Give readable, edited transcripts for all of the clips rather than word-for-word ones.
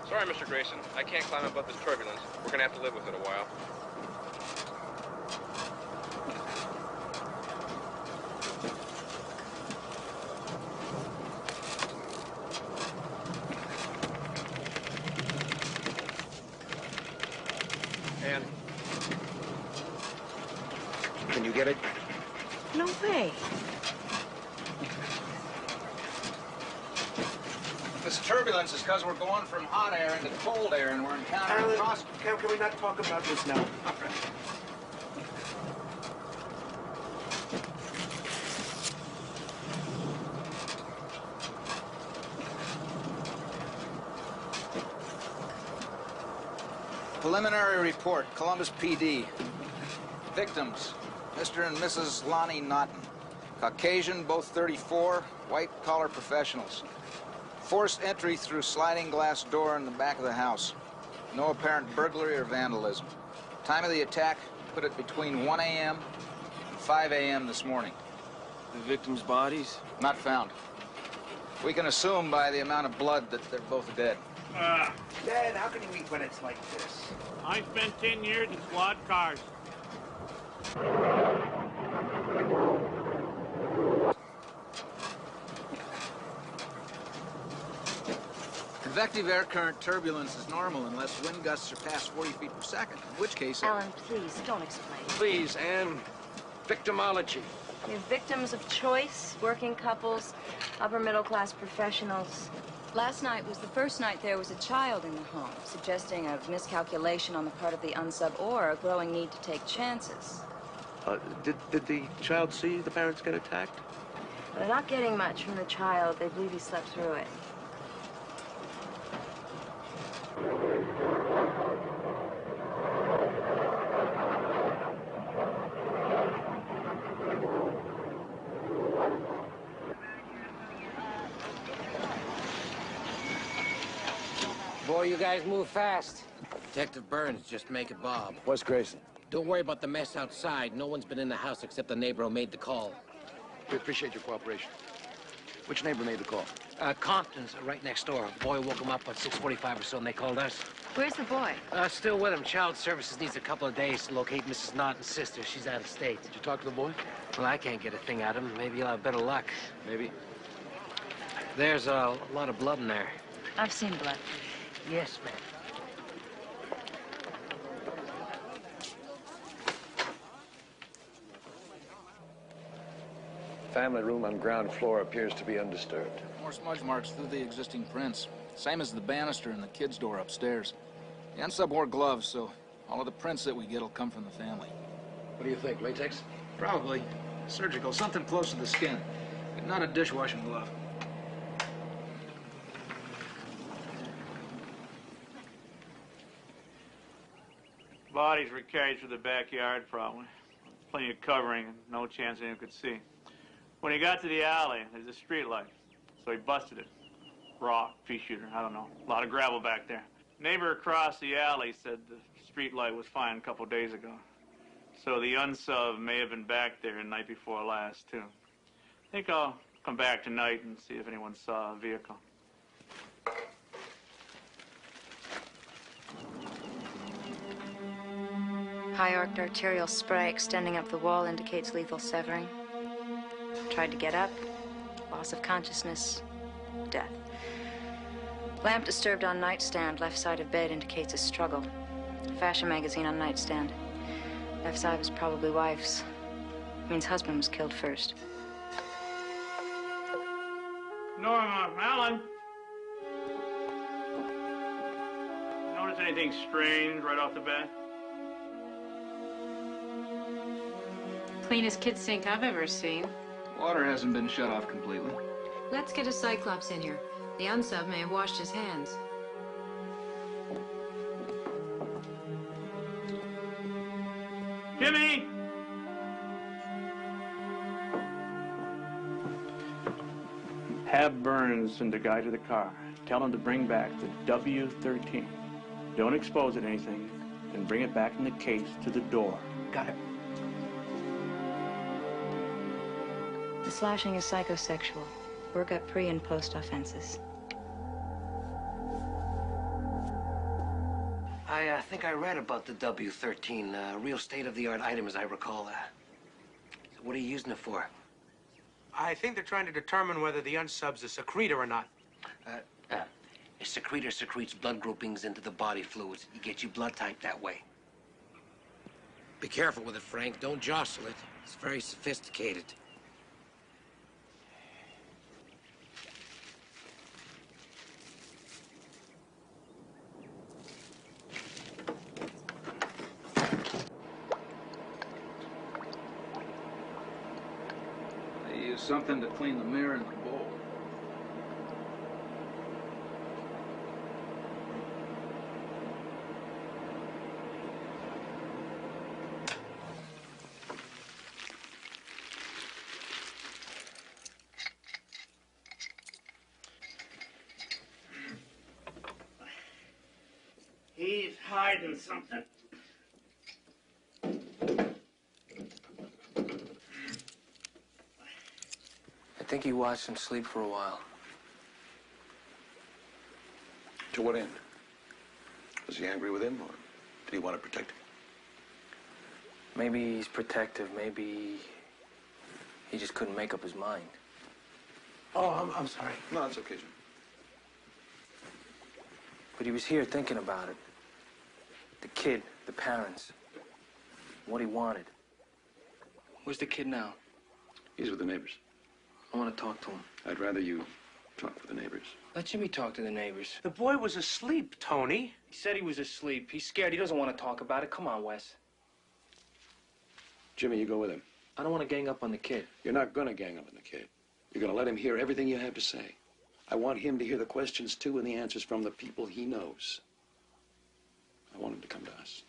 Sorry, Mr. Grayson. I can't climb above this turbulence. We're gonna have to live with it a while. And can you get it? No way. This turbulence is because we're going from hot air into cold air, and we're encountering cross... Can we not talk about this now? All right. Preliminary report, Columbus PD. Victims, Mr. and Mrs. Lonnie Naughton. Caucasian, both 34, white-collar professionals. Forced entry through sliding glass door in the back of the house. No apparent burglary or vandalism. Time of the attack, put it between 1 a.m. and 5 a.m. this morning. The victims' bodies? Not found. We can assume by the amount of blood that they're both dead. Dad, how can you eat when it's like this? I spent 10 years in squad cars. Convective air current turbulence is normal unless wind gusts surpass 40 feet per second, in which case... Alan, please, don't explain. Please, Anne. Victimology. We have victims of choice, working couples, upper-middle-class professionals. Last night was the first night there was a child in the home, suggesting a miscalculation on the part of the UNSUB or a growing need to take chances. Did the child see the parents get attacked? They're not getting much from the child. They believe he slept through it. Boy, you guys move fast. Detective Burns, just make it Bob. What's Grayson? Don't worry about the mess outside. No one's been in the house except the neighbor who made the call. We appreciate your cooperation. Which neighbor made the call? Compton's right next door. A boy woke him up at 6:45 or so, and they called us. Where's the boy? Still with him. Child Services needs a couple of days to locate Mrs. Naughton's sister. She's out of state. Did you talk to the boy? Well, I can't get a thing out of him. Maybe you'll have better luck. Maybe. There's a lot of blood in there. I've seen blood. Yes, ma'am. Family room on ground floor appears to be undisturbed. More smudge marks through the existing prints. Same as the banister and the kids' door upstairs. The UNSUB wore gloves, so all of the prints that we get will come from the family. What do you think, latex? Probably. Surgical, something close to the skin, but not a dishwashing glove. Bodies were carried through the backyard, probably. Plenty of covering and no chance anyone could see. When he got to the alley, there's a street light, so he busted it. Raw, pea shooter, I don't know. A lot of gravel back there. Neighbor across the alley said the street light was fine a couple days ago. So the UNSUB may have been back there the night before last, too. I think I'll come back tonight and see if anyone saw a vehicle. High arced arterial spray extending up the wall indicates lethal severing. Tried to get up, loss of consciousness, death. Lamp disturbed on nightstand, left side of bed indicates a struggle. Fashion magazine on nightstand. Left side was probably wife's. Means husband was killed first. Norma, Alan. Notice anything strange right off the bat? Cleanest kid sink I've ever seen. Water hasn't been shut off completely. Let's get a Cyclops in here. The UNSUB may have washed his hands. Jimmy! Have Burns send a guy to the car. Tell him to bring back the W-13. Don't expose it to anything, and bring it back in the case to the door. Got it. The slashing is psychosexual. Work up pre- and post offenses. I think I read about the W-13, real state-of-the-art item, as I recall. So what are you using it for? I think they're trying to determine whether the UNSUB's a secretor or not. A secretor secretes blood groupings into the body fluids. You get your blood type that way. Be careful with it, Frank. Don't jostle it. It's very sophisticated. They use something to clean the mirror in the bowl. He's hiding something. I think he watched him sleep for a while. To what end? Was he angry with him, or did he want to protect him? Maybe he's protective, maybe he just couldn't make up his mind. Oh, I'm sorry. No, it's okay, Jim. But he was here thinking about it. The kid, the parents, what he wanted. Where's the kid now? He's with the neighbors. I want to talk to him. I'd rather you talk with the neighbors. Let Jimmy talk to the neighbors. The boy was asleep, Tony. He said he was asleep. He's scared. He doesn't want to talk about it. Come on, Wes. Jimmy, you go with him. I don't want to gang up on the kid. You're not gonna gang up on the kid. You're gonna let him hear everything you have to say. I want him to hear the questions, too, and the answers from the people he knows. I want him to come to us.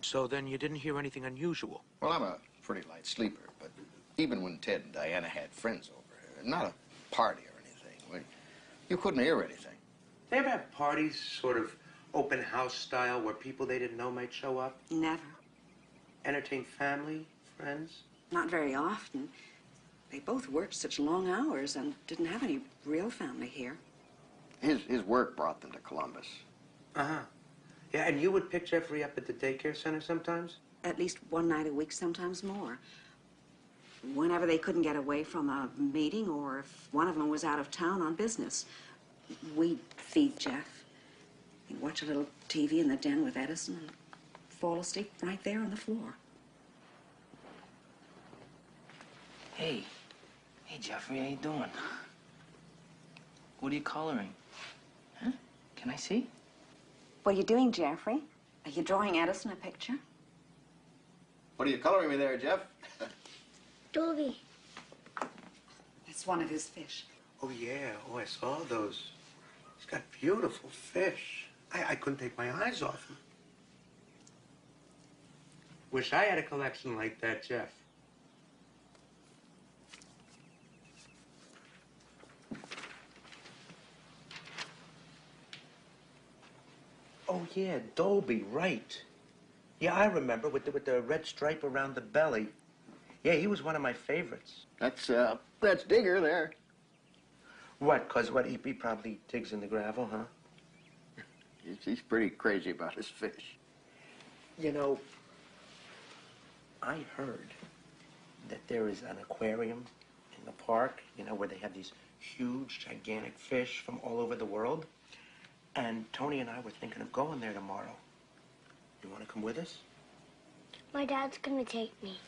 So then you didn't hear anything unusual? Well, I'm a pretty light sleeper, but even when Ted and Diana had friends over here, not a party or anything, you couldn't hear anything. They ever have parties, sort of open house style, where people they didn't know might show up? Never. Entertain family, friends? Not very often. They both worked such long hours and didn't have any real family here. His work brought them to Columbus. Uh-huh. Yeah, and you would pick Jeffrey up at the daycare center sometimes? At least one night a week, sometimes more. Whenever they couldn't get away from a meeting or if one of them was out of town on business, we'd feed Jeff. He'd watch a little TV in the den with Edison and fall asleep right there on the floor. Hey. Hey, Jeffrey, how you doing? What are you coloring? Huh? Can I see? What are you doing, Jeffrey? Are you drawing Edison a picture? What are you coloring me there, Jeff? Dolby. That's one of his fish. Oh, yeah. Oh, I saw those. He's got beautiful fish. I couldn't take my eyes off him. Wish I had a collection like that, Jeff. Oh, yeah, Dolby, right. Yeah, I remember, with the red stripe around the belly. Yeah, he was one of my favorites. That's Digger there. What, 'cause what, he probably digs in the gravel, huh? He's pretty crazy about his fish. You know, I heard that there is an aquarium in the park, you know, where they have these huge, gigantic fish from all over the world. And Tony and I were thinking of going there tomorrow. You want to come with us? My dad's gonna take me.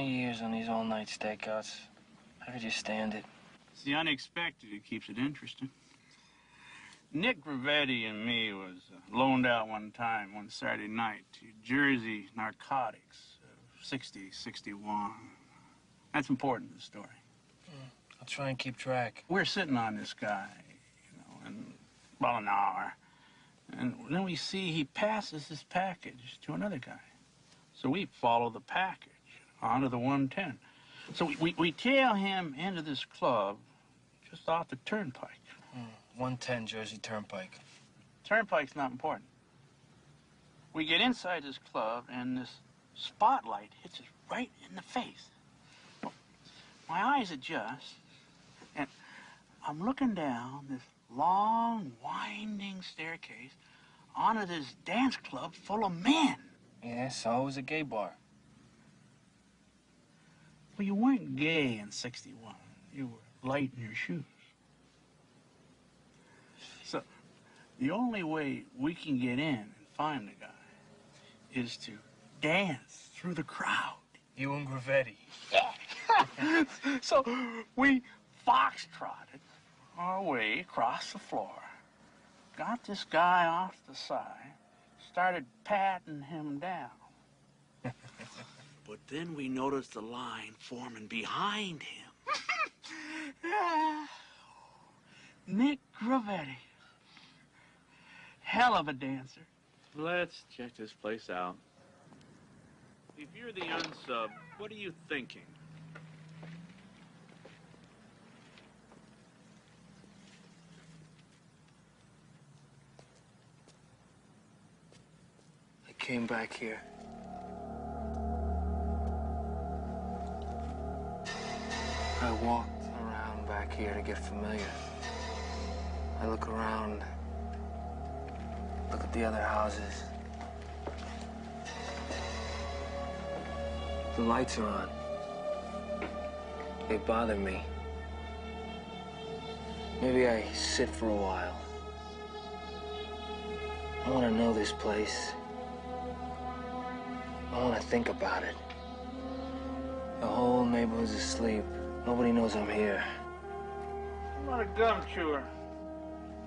Years on these all-night stakeouts. How could you stand it? It's the unexpected that keeps it interesting. Nick Gravetti and me was loaned out one Saturday night to Jersey Narcotics, 6061. That's important to the story. I'll try and keep track. We're sitting on this guy, you know, in about an hour. And then we see he passes his package to another guy. So we follow the package onto the 110. So we tail him into this club just off the turnpike. 110 Jersey Turnpike. Turnpike's not important. We get inside this club, and this spotlight hits us right in the face. My eyes adjust, and I'm looking down this long, winding staircase onto this dance club full of men. Yeah, so it was a gay bar. Well, you weren't gay in '61. You were light in your shoes. So, the only way we can get in and find the guy is to dance through the crowd. You and Gravetti. Yeah. So, we foxtrotted our way across the floor, got this guy off the side, started patting him down. But then we noticed the line forming behind him. Nick Gravetti. Hell of a dancer. Let's check this place out. If you're the UNSUB, what are you thinking? I came back here. I walked around back here to get familiar. I look around, look at the other houses. The lights are on. They bother me. Maybe I sit for a while. I want to know this place. I want to think about it. The whole neighborhood's asleep. Nobody knows I'm here. I'm not a gum chewer.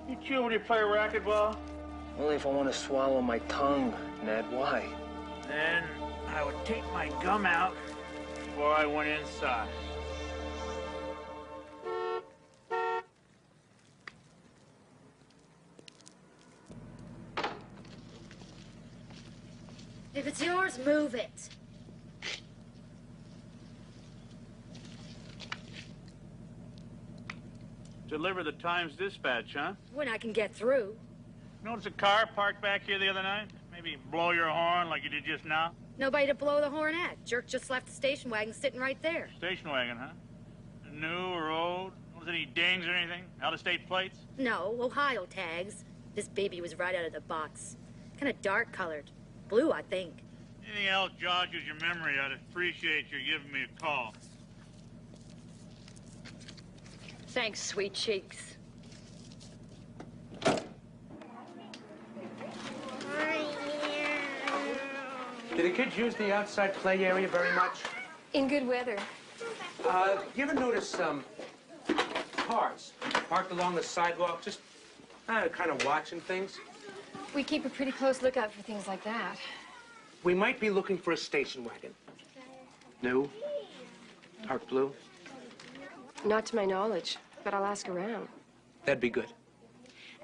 You chew when you play racquetball? Only if I want to swallow my tongue, Ned. Why? Then I would take my gum out before I went inside. If it's yours, move it. Deliver the Times-Dispatch, huh? When I can get through. Notice a car parked back here the other night? Maybe blow your horn like you did just now? Nobody to blow the horn at. Jerk just left the station wagon sitting right there. Station wagon, huh? New or old? Was any dings or anything? Out-of-state plates? No, Ohio tags. This baby was right out of the box. Kind of dark colored. Blue, I think. Anything else jogges your memory, I'd appreciate you giving me a call. Thanks, sweet cheeks. Do the kids use the outside play area very much? In good weather. You ever notice cars parked along the sidewalk, just kind of watching things? We keep a pretty close lookout for things like that. We might be looking for a station wagon. New? Dark blue? Not to my knowledge, but I'll ask around. That'd be good.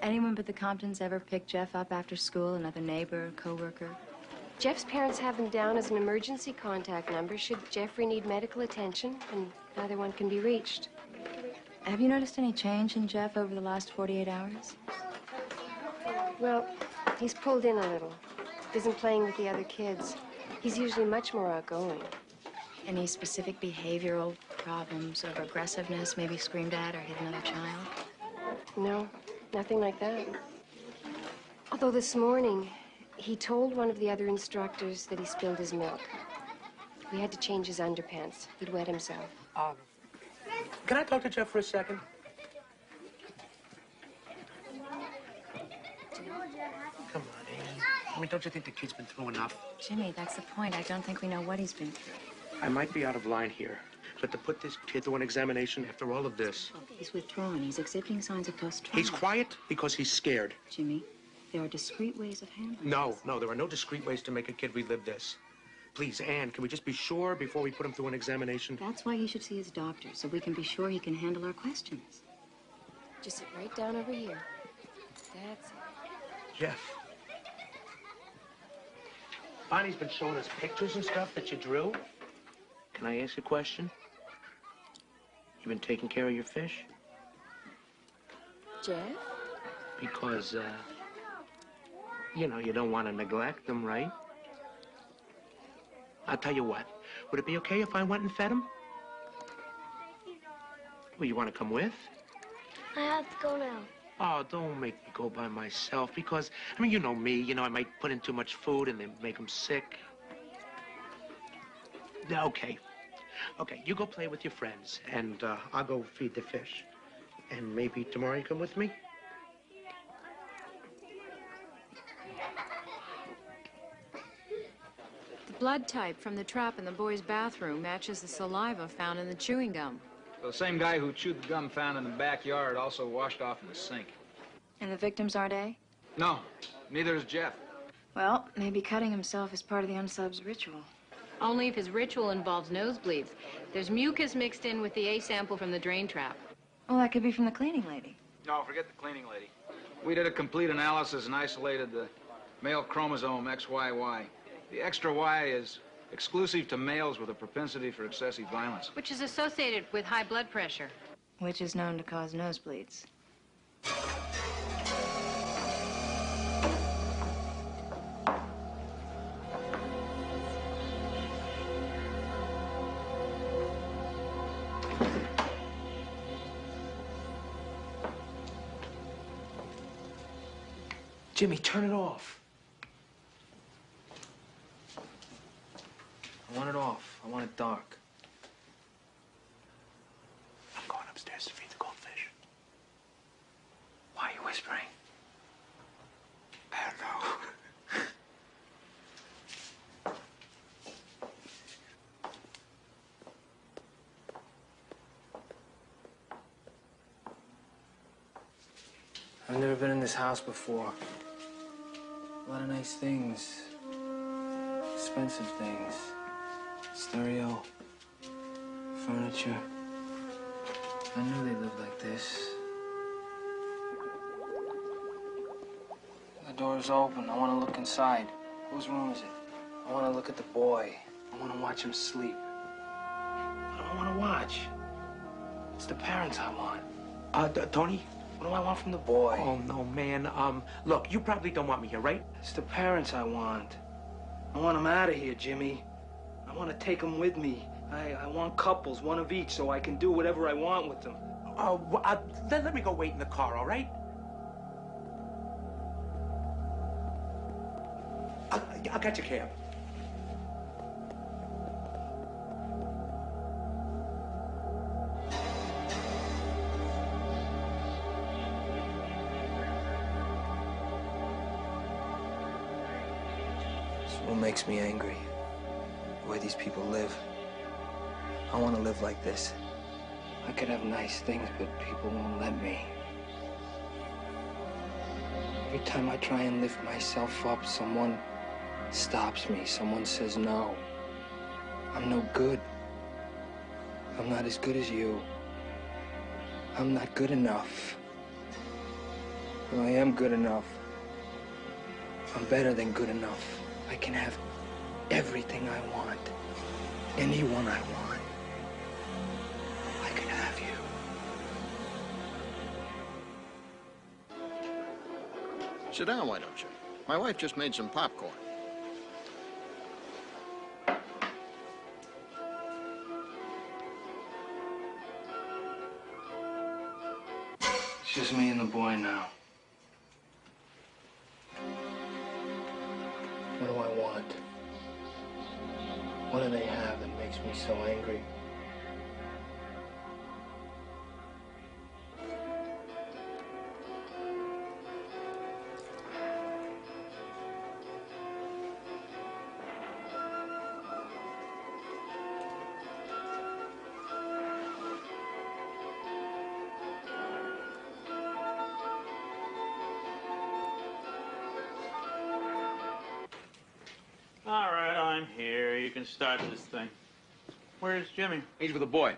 Anyone but the Comptons ever pick Jeff up after school? Another neighbor, coworker? Jeff's parents have him down as an emergency contact number should Jeffrey need medical attention, and neither one can be reached. Have you noticed any change in Jeff over the last 48 hours? Well, he's pulled in a little. Isn't playing with the other kids. He's usually much more outgoing. Any specific behavioral problems of aggressiveness, maybe screamed at or hit another child? No, nothing like that. Although this morning, he told one of the other instructors that he spilled his milk. We had to change his underpants. He'd wet himself. Can I talk to Jeff for a second? Come on, Amy. I mean, don't you think the kid's been through enough? Jimmy, that's the point. I don't think we know what he's been through. I might be out of line here, but to put this kid through an examination after all of this... He's withdrawn. He's exhibiting signs of post-trauma. He's quiet because he's scared. Jimmy, there are discreet ways of handling No, there are no discreet ways to make a kid relive this. Please, Anne, can we just be sure before we put him through an examination? That's why he should see his doctor, so we can be sure he can handle our questions. Just sit right down over here. That's it. Jeff. Bonnie's been showing us pictures and stuff that you drew. Can I ask a question? You been taking care of your fish? Jeff? Because, you know, you don't want to neglect them, right? I'll tell you what. Would it be okay if I went and fed him? Well, you want to come with? I have to go now. Oh, don't make me go by myself because, I mean, you know me. You know, I might put in too much food and then make them sick. Okay. Okay, you go play with your friends, and I'll go feed the fish. And maybe tomorrow you come with me? The blood type from the trap in the boys' bathroom matches the saliva found in the chewing gum. So the same guy who chewed the gum found in the backyard also washed off in the sink. And the victims aren't A? No, neither is Jeff. Well, maybe cutting himself is part of the UNSUB's ritual. Only if his ritual involves nosebleeds. There's mucus mixed in with the A sample from the drain trap. Well, that could be from the cleaning lady. No, forget the cleaning lady. We did a complete analysis and isolated the male chromosome XYY. The extra Y is exclusive to males with a propensity for excessive violence. Which is associated with high blood pressure. Which is known to cause nosebleeds. Jimmy, turn it off. I want it off. I want it dark. I'm going upstairs to feed the goldfish. Why are you whispering? I don't know. I've never been in this house before. A lot of nice things. Expensive things. Stereo. Furniture. I knew they lived like this. The door's open. I want to look inside. Whose room is it? I want to look at the boy. I want to watch him sleep. What do I want to watch? It's the parents I want. Tony? What do I want from the boy? Oh, no, man. Look, you probably don't want me here, right? It's the parents I want. I want them out of here, Jimmy. I want to take them with me. I want couples, one of each, so I can do whatever I want with them. Let me go wait in the car, all right? I'll get your cab. What makes me angry? The way these people live. I want to live like this. I could have nice things, but people won't let me. Every time I try and lift myself up, someone stops me. Someone says no. I'm no good. I'm not as good as you. I'm not good enough. Well, I am good enough. I'm better than good enough. I can have everything I want. Anyone I want. I can have you. Sit down, why don't you? My wife just made some popcorn. It's just me and the boy now. What do I want? What do they have that makes me so angry? All right, I'm here. You can start this thing. Where's Jimmy? He's with the boy.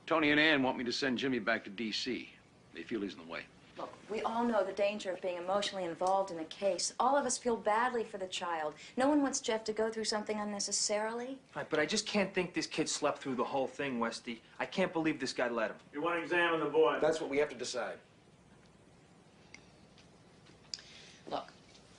Tony and Ann want me to send Jimmy back to D.C. They feel he's in the way. Look, we all know the danger of being emotionally involved in a case. All of us feel badly for the child. No one wants Jeff to go through something unnecessarily. Right, but I just can't think this kid slept through the whole thing, Westy. I can't believe this guy let him. You want to examine the boy? That's what we have to decide.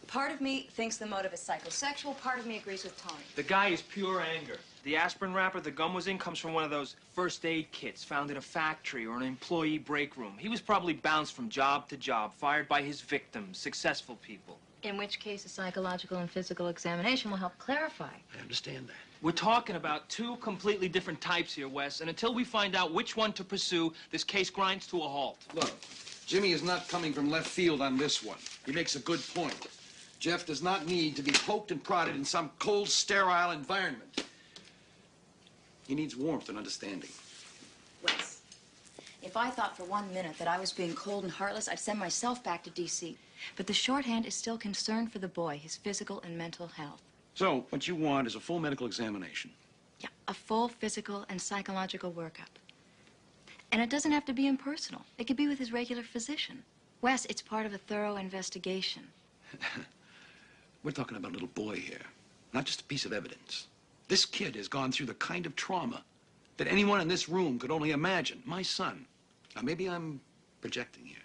Part of me thinks the motive is psychosexual, part of me agrees with Tony. The guy is pure anger. The aspirin wrapper the gum was in comes from one of those first aid kits found in a factory or an employee break room. He was probably bounced from job to job, fired by his victims, successful people. In which case, a psychological and physical examination will help clarify. I understand that. We're talking about two completely different types here, Wes, and until we find out which one to pursue, this case grinds to a halt. Look, Jimmy is not coming from left field on this one. He makes a good point. Jeff does not need to be poked and prodded in some cold, sterile environment. He needs warmth and understanding. Wes, if I thought for 1 minute that I was being cold and heartless, I'd send myself back to D.C. But the shorthand is still concerned for the boy, his physical and mental health. So, what you want is a full medical examination. Yeah, a full physical and psychological workup. And it doesn't have to be impersonal. It could be with his regular physician. Wes, it's part of a thorough investigation. We're talking about a little boy here, not just a piece of evidence. This kid has gone through the kind of trauma that anyone in this room could only imagine. My son. Now, maybe I'm projecting here,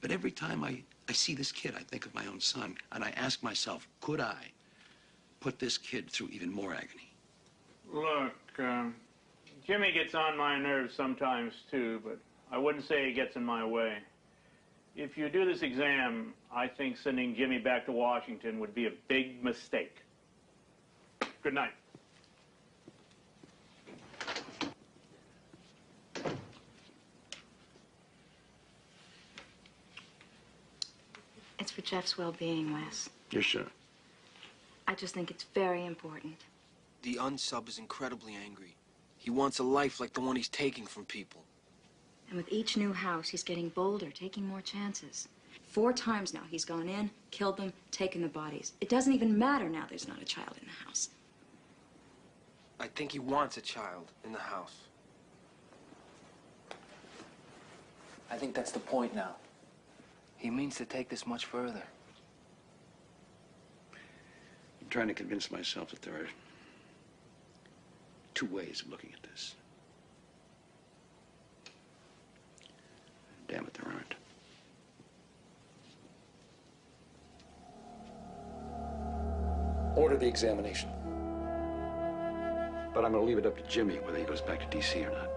but every time I see this kid, I think of my own son, and I ask myself, could I put this kid through even more agony? Look, Jimmy gets on my nerves sometimes, too, but I wouldn't say he gets in my way. If you do this exam, I think sending Jimmy back to Washington would be a big mistake. Good night. It's for Jeff's well-being, Wes. You're sure? I just think it's very important. The UNSUB is incredibly angry. He wants a life like the one he's taking from people. And with each new house, he's getting bolder, taking more chances. 4 times now, he's gone in, killed them, taken the bodies. It doesn't even matter now there's not a child in the house. I think he wants a child in the house. I think that's the point now. He means to take this much further. I'm trying to convince myself that there are 2 ways of looking at this. Damn it, there aren't. Order the examination. But I'm going to leave it up to Jimmy whether he goes back to D.C. or not.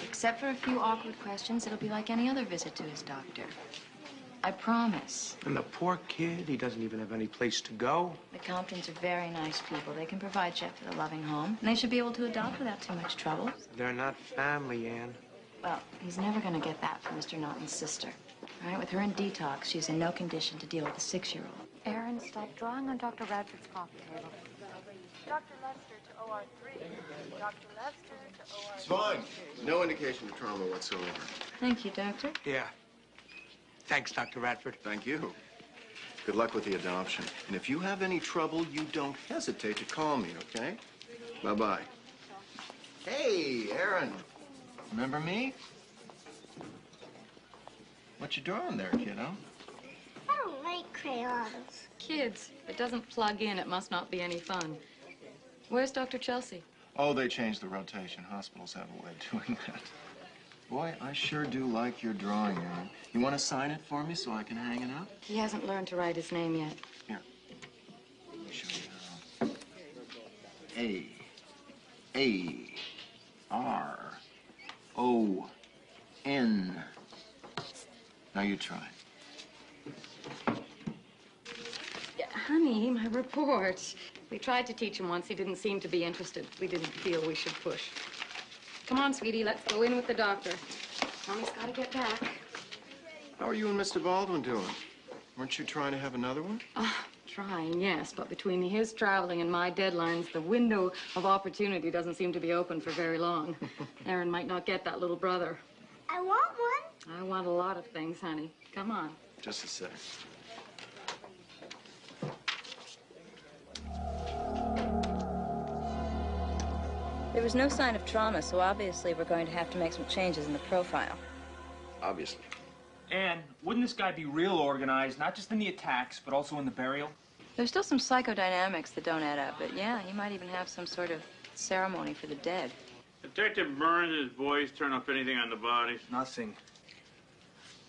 Except for a few awkward questions, it'll be like any other visit to his doctor. I promise. And the poor kid, he doesn't even have any place to go. The Comptons are very nice people. They can provide Jeff with a loving home. And they should be able to adopt without too much trouble. They're not family, Ann. Well, he's never going to get that from Mr. Naughton's sister. All right, with her in detox, she's in no condition to deal with a 6-year-old. Aaron, stop drawing on Dr. Radford's coffee table. Dr. Lester to OR3. Dr. Lester to OR3. It's fine. No indication of trauma whatsoever. Thank you, Doctor. Yeah. Thanks, Dr. Radford. Thank you. Good luck with the adoption. And if you have any trouble, you don't hesitate to call me, okay? Bye-bye. Hey, Aaron. Remember me? What you drawing there, kiddo? I don't like crayons. Kids, if it doesn't plug in, it must not be any fun. Where's Dr. Chelsea? Oh, they changed the rotation. Hospitals have a way of doing that. Boy, I sure do like your drawing, Aaron. You want to sign it for me so I can hang it up? He hasn't learned to write his name yet. Here. Let me show you how. A-R-O-N. Now you try. Yeah, honey, my report. We tried to teach him once. He didn't seem to be interested. We didn't feel we should push. Come on, sweetie, let's go in with the doctor. Mommy's got to get back. How are you and Mr. Baldwin doing? Weren't you trying to have another one? Trying, yes, but between his traveling and my deadlines, the window of opportunity doesn't seem to be open for very long. Aaron might not get that little brother. I want one. I want a lot of things, honey. Come on. Just a sec. There was no sign of trauma, so obviously we're going to have to make some changes in the profile. Obviously. And wouldn't this guy be real organized, not just in the attacks, but also in the burial? There's still some psychodynamics that don't add up, but yeah, he might even have some sort of ceremony for the dead. Detective Burns' voice turn up anything on the bodies? Nothing.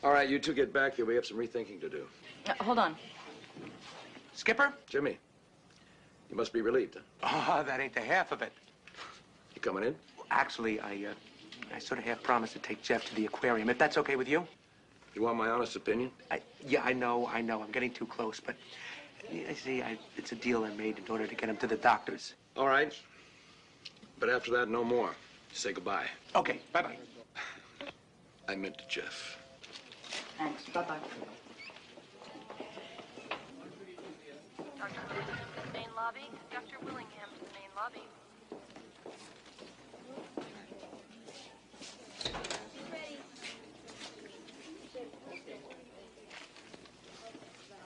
All right, you two get back here. We have some rethinking to do. Hold on. Skipper? Jimmy, you must be relieved, huh? Oh, that ain't the half of it. You coming in? Actually, I sort of half promised to take Jeff to the aquarium, if that's okay with you. You want my honest opinion? Yeah, I know. I'm getting too close, but I see, it's a deal I made in order to get him to the doctors. All right. But after that, no more. Say goodbye. Okay, bye-bye. I meant to Jeff. Thanks. Bye-bye. Dr. Lewis to the main lobby. Dr. Willingham to the main lobby.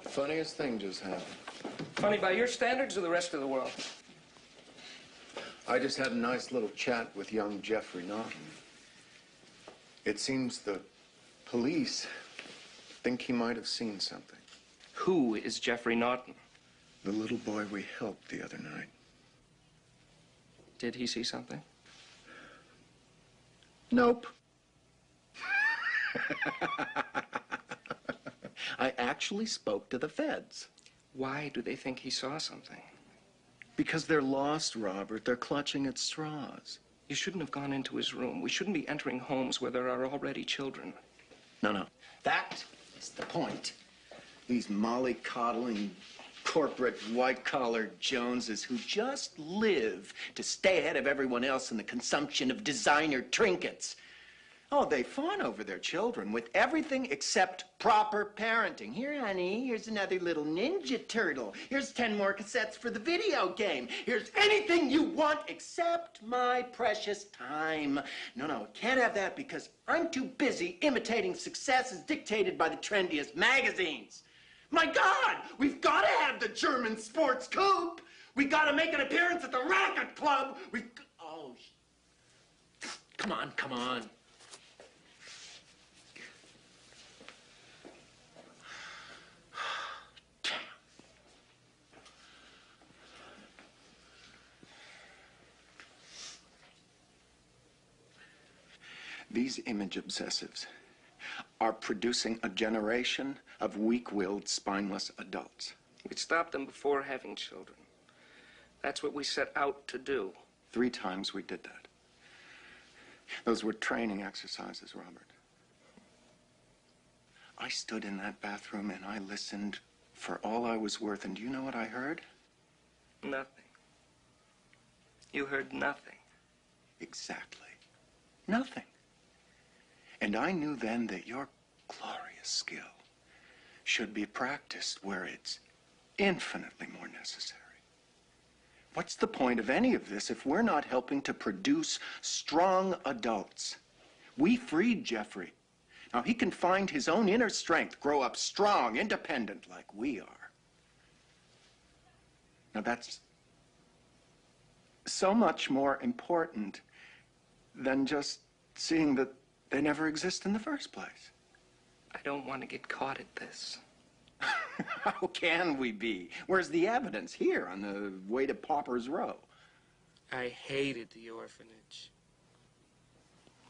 Funniest thing just happened. Funny by your standards or the rest of the world? I just had a nice little chat with young Jeffrey Naughton. It seems the police think he might have seen something. Who is Jeffrey Naughton? The little boy we helped the other night. Did he see something? Nope. I actually spoke to the feds. Why do they think he saw something? Because they're lost, Robert. They're clutching at straws. You shouldn't have gone into his room. We shouldn't be entering homes where there are already children. No. That is the point. These mollycoddling corporate white-collar Joneses who just live to stay ahead of everyone else in the consumption of designer trinkets. Oh, they fawn over their children with everything except proper parenting. Here, honey, here's another little Ninja Turtle. Here's 10 more cassettes for the video game. Here's anything you want except my precious time. No, can't have that because I'm too busy imitating success as dictated by the trendiest magazines. My God, we've got to have the German sports coupe. We got to make an appearance at the racket club. Oh, come on. These image obsessives are producing a generation of weak-willed, spineless adults. We stopped them before having children. That's what we set out to do. 3 times we did that. Those were training exercises, Robert. I stood in that bathroom and I listened for all I was worth, and do you know what I heard? Nothing. You heard nothing. Exactly. Nothing. And I knew then that your glorious skill should be practiced where it's infinitely more necessary. What's the point of any of this if we're not helping to produce strong adults? We freed Jeffrey. Now he can find his own inner strength, grow up strong, independent like we are. Now that's so much more important than just seeing that they never exist in the first place. I don't want to get caught at this. How can we be? Where's the evidence? Here, on the way to Pauper's Row. I hated the orphanage.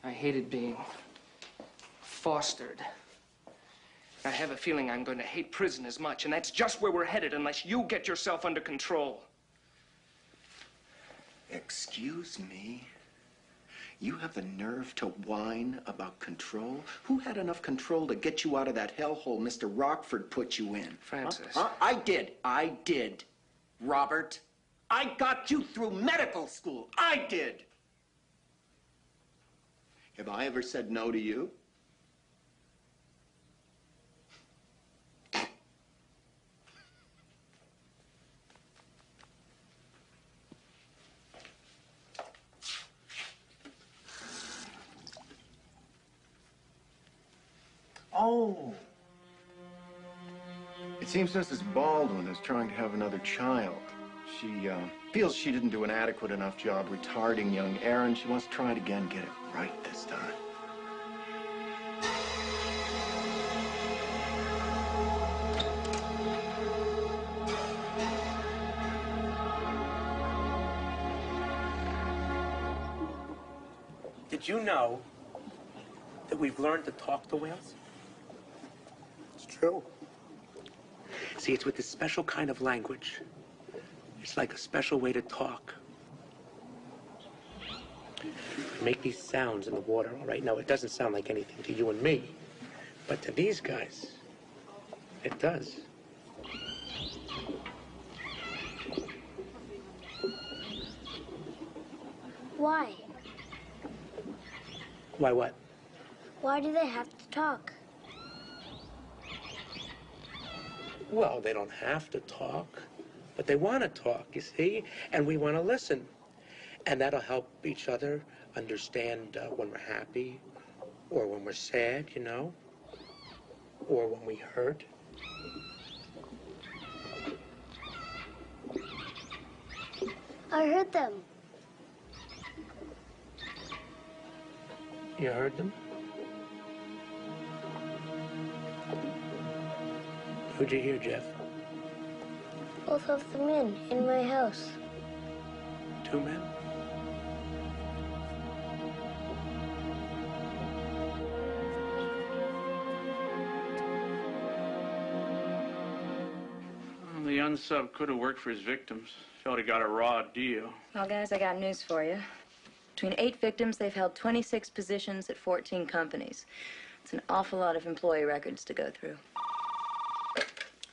I hated being fostered. I have a feeling I'm going to hate prison as much, and that's just where we're headed unless you get yourself under control. Excuse me? You have the nerve to whine about control? Who had enough control to get you out of that hellhole Mr. Rockford put you in? Francis. I did. Robert. I got you through medical school. I did. Have I ever said no to you? Oh. It seems Mrs. Baldwin is trying to have another child. She feels she didn't do an adequate enough job retarding young Aaron. She wants to try it again, get it right this time. Did you know that we've learned to talk to whales? It's true. See, it's with this special kind of language. It's like a special way to talk. We make these sounds in the water, all right? Now, it doesn't sound like anything to you and me, but to these guys, it does. Why? Why what? Why do they have to talk? Well, they don't have to talk, but they want to talk, you see? And we want to listen. And that'll help each other understand when we're happy, or when we're sad, you know? Or when we hurt. I heard them. You heard them? Who'd you hear, Jeff? Both of the men in my house. 2 men? Well, the UNSUB could have worked for his victims. Felt he got a raw deal. Well, guys, I got news for you. Between 8 victims, they've held 26 positions at 14 companies. It's an awful lot of employee records to go through.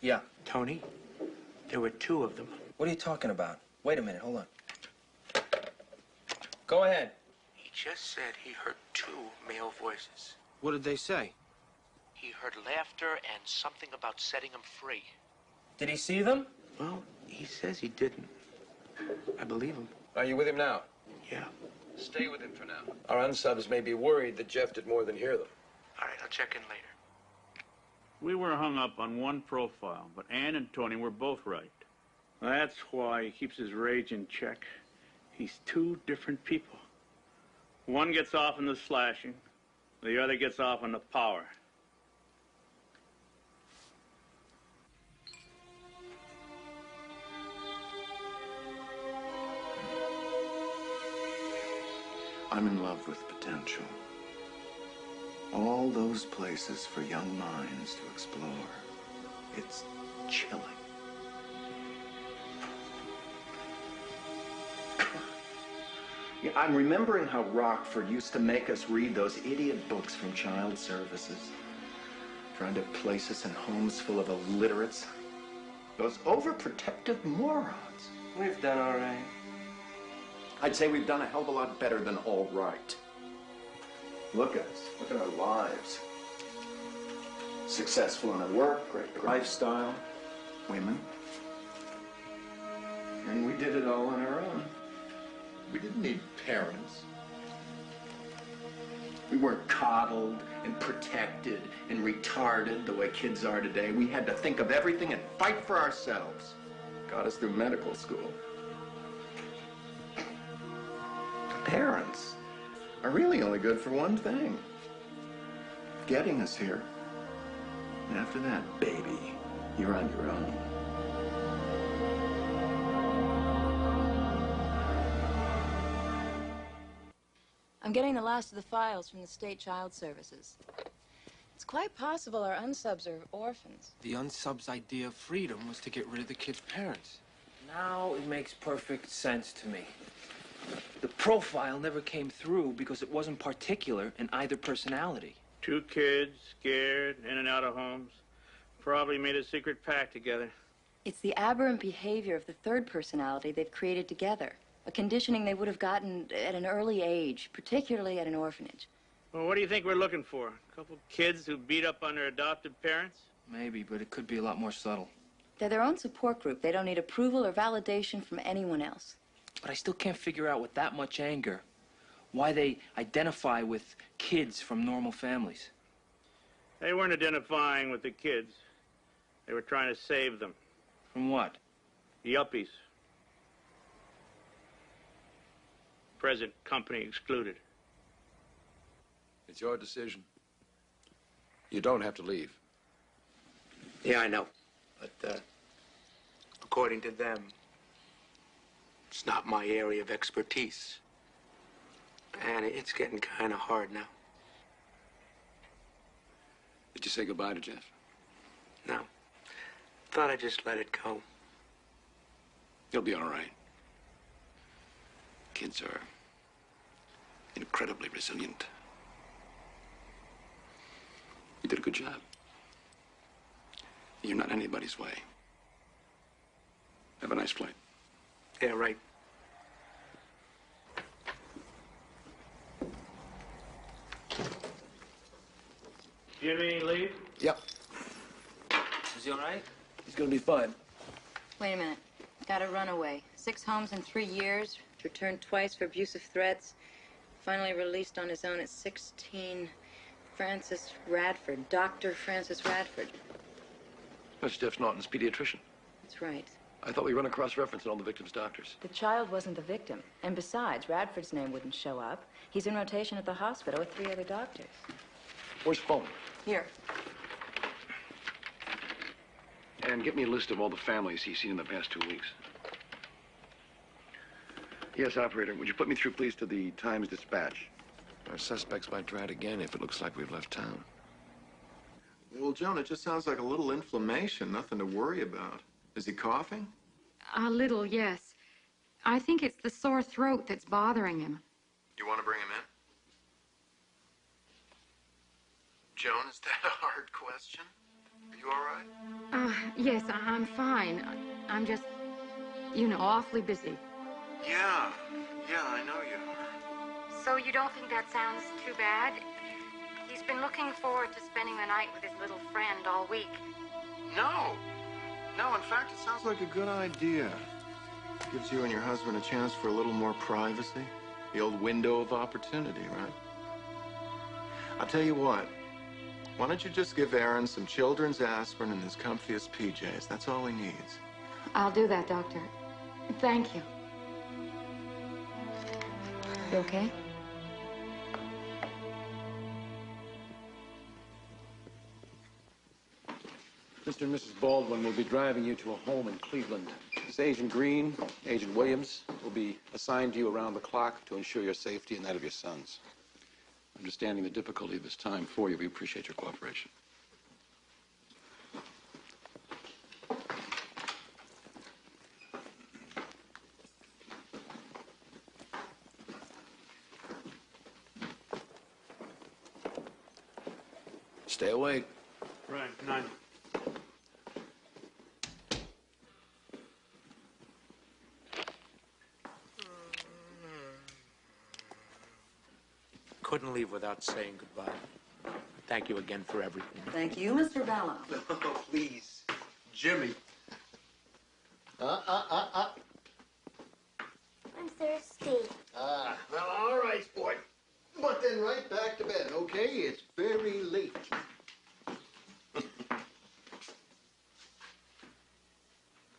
Yeah. Tony, there were 2 of them. What are you talking about? Wait a minute, hold on. Go ahead. He just said he heard 2 male voices. What did they say? He heard laughter and something about setting him free. Did he see them? Well, he says he didn't. I believe him. Are you with him now? Yeah. Stay with him for now. Our unsubs may be worried that Jeff did more than hear them. All right, I'll check in later. We were hung up on one profile, but Ann and Tony were both right. That's why he keeps his rage in check. He's 2 different people. One gets off on the slashing, the other gets off on the power. I'm in love with potential. All those places for young minds to explore. It's chilling. Yeah, I'm remembering how Rockford used to make us read those idiot books from child services, trying to place us in homes full of illiterates. Those overprotective morons. We've done all right. I'd say we've done a hell of a lot better than all right. Look at us. Look at our lives. Successful in our work, great lifestyle, women. And we did it all on our own. We didn't need parents. We weren't coddled and protected and retarded the way kids are today. We had to think of everything and fight for ourselves. Got us through medical school. Parents are really only good for one thing. Getting us here. And after that, baby, you're on your own. I'm getting the last of the files from the state child services. It's quite possible our unsubs are orphans. The unsub's idea of freedom was to get rid of the kid's parents. Now it makes perfect sense to me. The profile never came through because it wasn't particular in either personality. 2 kids, scared, in and out of homes. Probably made a secret pact together. It's the aberrant behavior of the 3rd personality they've created together. A conditioning they would have gotten at an early age, particularly at an orphanage. Well, what do you think we're looking for? A couple kids who beat up on their adopted parents? Maybe, but it could be a lot more subtle. They're their own support group. They don't need approval or validation from anyone else. But I still can't figure out with that much anger why they identify with kids from normal families. They weren't identifying with the kids. They were trying to save them. From what? Yuppies. Present company excluded. It's your decision. You don't have to leave. Yeah, I know. But, according to them, it's not my area of expertise. And it's getting kind of hard now. Did you say goodbye to Jeff? No. Thought I'd just let it go. He'll be all right. Kids are incredibly resilient. You did a good job. You're not anybody's way. Have a nice flight. Yeah, right. Jimmy, leave? Yep. Is he all right? He's gonna be fine. Wait a minute. Got a runaway. 6 homes in 3 years. Returned twice for abusive threats. Finally released on his own at 16. Francis Radford. Dr. Francis Radford. That's Jeff Naughton's pediatrician. That's right. I thought we run a cross-reference on all the victims' doctors. The child wasn't the victim. And besides, Radford's name wouldn't show up. He's in rotation at the hospital with 3 other doctors. Where's the phone? Here. And get me a list of all the families he's seen in the past 2 weeks. Yes, operator. Would you put me through, please, to the Times-Dispatch? Our suspects might try it again if it looks like we've left town. Well, Joan, it just sounds like a little inflammation. Nothing to worry about. Is he coughing? A little, yes. I think it's the sore throat that's bothering him. You want to bring him in? Joan, is that a hard question? Are you all right? Yes, I'm fine. I'm just, you know, awfully busy. Yeah, I know you are. So you don't think that sounds too bad? He's been looking forward to spending the night with his little friend all week. No, in fact, it sounds like a good idea. Gives you and your husband a chance for a little more privacy. The old window of opportunity, right? I'll tell you what. Why don't you just give Aaron some children's aspirin and his comfiest PJs? That's all he needs. I'll do that, Doctor. Thank you. You okay? Mr. and Mrs. Baldwin will be driving you to a home in Cleveland. This Agent Green, Agent Williams, will be assigned to you around the clock to ensure your safety and that of your sons. Understanding the difficulty of this time for you, we appreciate your cooperation. Stay awake. Right, 9. Couldn't leave without saying goodbye. Thank you again for everything. Thank you, Mr. Bella. Oh, please. Jimmy. I'm thirsty. Well, all right, sport. But then right back to bed, okay? It's very late.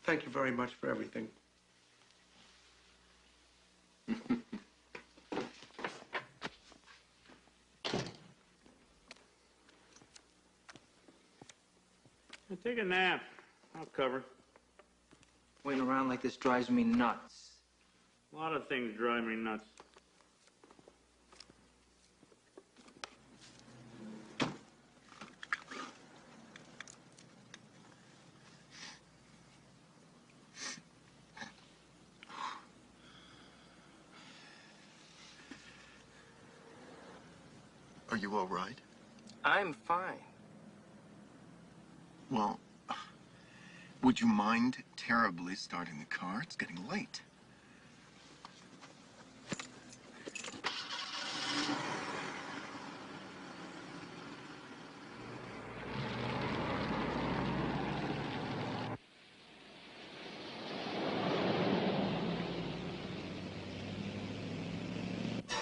Thank you very much for everything. Take a nap. I'll cover. Waiting around like this drives me nuts. A lot of things drive me nuts. Are you all right? I'm fine. Well, would you mind terribly starting the car? It's getting late.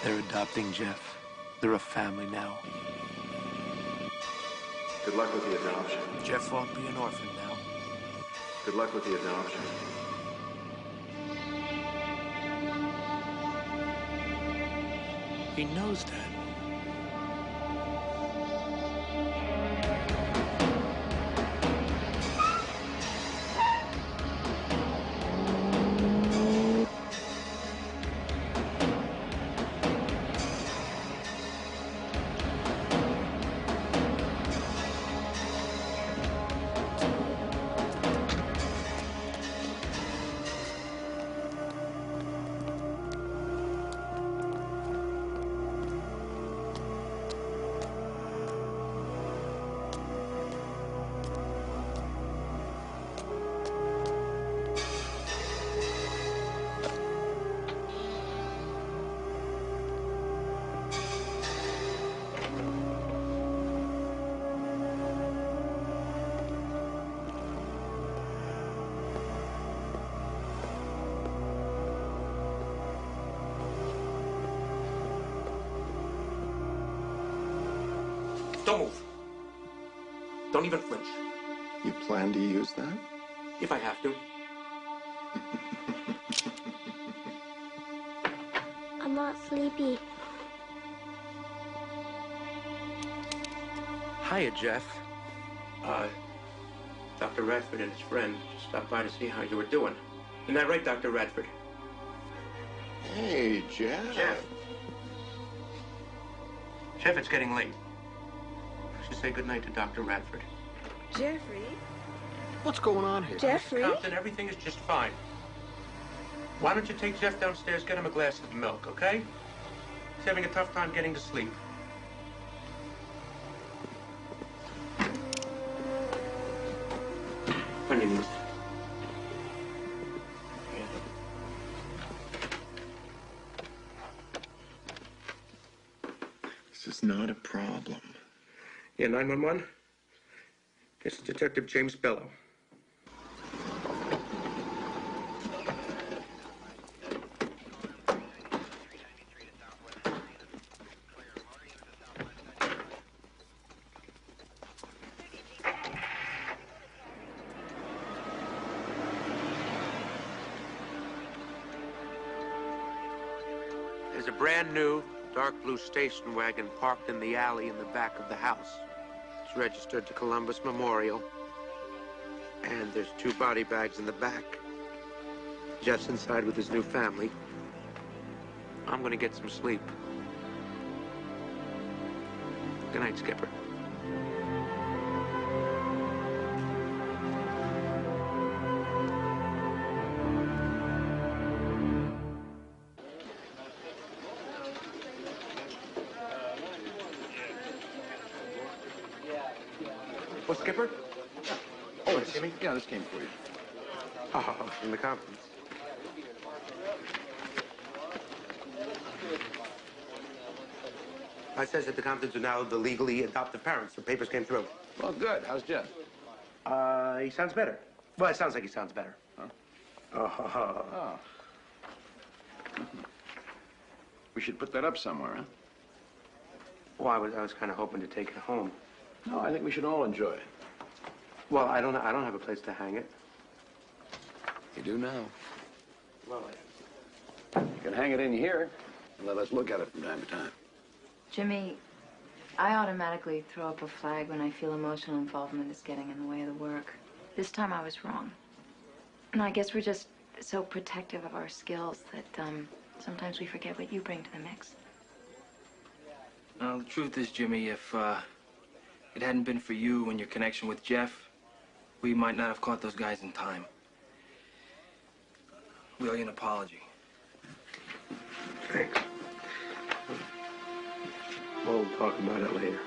They're adopting Jeff. They're a family now. Good luck with the adoption. Jeff won't be an orphan now. Good luck with the adoption. He knows that. Don't move. Don't even flinch. You plan to use that? If I have to. I'm not sleepy. Hiya, Jeff. Dr. Radford and his friend just stopped by to see how you were doing. Isn't that right, Dr. Radford? Hey, Jeff. Jeff, it's getting late. You should say goodnight to Dr. Radford. Jeffrey? What's going on here? Jeffrey? Compton, everything is just fine. Why don't you take Jeff downstairs, get him a glass of milk, okay? He's having a tough time getting to sleep. On your knees. This is not a problem. Yeah, 911? This is Detective James Bellow. There's a brand new dark blue station wagon parked in the alley in the back of the house. It's registered to Columbus Memorial. And there's 2 body bags in the back. Jeff's inside with his new family. I'm gonna get some sleep. Good night, Skipper. Well, Skipper? Oh, see me? Yeah, this came for you. Oh, from the conference. I says that the Comptons are now the legally adoptive parents. The papers came through. Well, good. How's Jeff? He sounds better. Well, it sounds like he sounds better. Huh? Oh. We should put that up somewhere, huh? Well, I was kind of hoping to take it home. No, I think we should all enjoy it. Well, I don't have a place to hang it. You do now. Well, You can hang it in here and let us look at it from time to time. Jimmy, I automatically throw up a flag when I feel emotional involvement is getting in the way of the work. This time I was wrong. And I guess we're just so protective of our skills that sometimes we forget what you bring to the mix. Well, the truth is, Jimmy, if it hadn't been for you and your connection with Jeff, we might not have caught those guys in time. We owe you an apology. Thanks. We'll talk about it later.